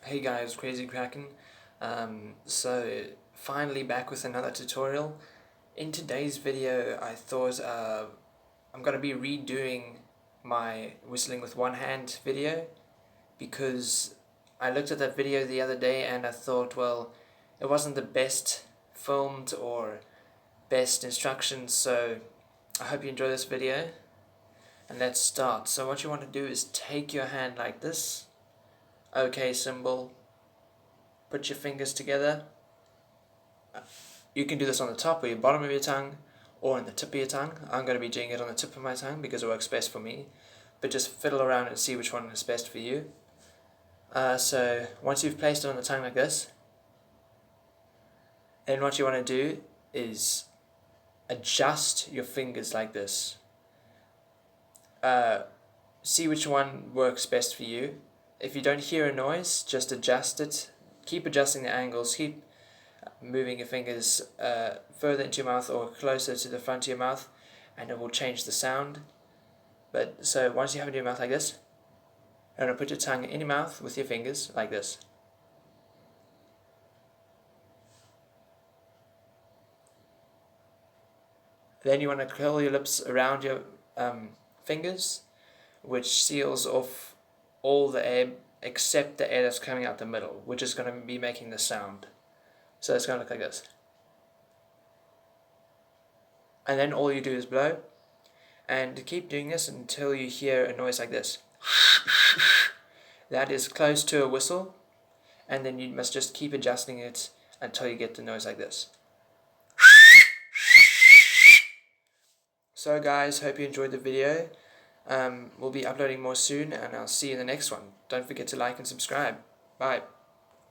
Hey guys, Crazy Kraken. So finally back with another tutorial. In today's video I thought I'm gonna be redoing my whistling with one hand video because I looked at that video the other day and I thought, well, it wasn't the best filmed or best instructions, so I hope you enjoy this video and let's start. So what you want to do is take your hand like this, OK symbol. Put your fingers together. You can do this on the top or your bottom of your tongue or on the tip of your tongue. I'm going to be doing it on the tip of my tongue because it works best for me. But just fiddle around and see which one is best for you. So once you've placed it on the tongue like this, then what you want to do is adjust your fingers like this. See which one works best for you. If you don't hear a noise, just adjust it. Keep adjusting the angles. Keep moving your fingers further into your mouth or closer to the front of your mouth, and it will change the sound. But so once you have it in your mouth like this, you're going to put your tongue in your mouth with your fingers like this. Then you want to curl your lips around your fingers, which seals off all the air except the air that's coming out the middle, which is going to be making the sound. So it's going to look like this. And then all you do is blow, and keep doing this until you hear a noise like this. That is close to a whistle, and then you must just keep adjusting it until you get the noise like this. So guys, hope you enjoyed the video. We'll be uploading more soon, and I'll see you in the next one. Don't forget to like and subscribe. Bye.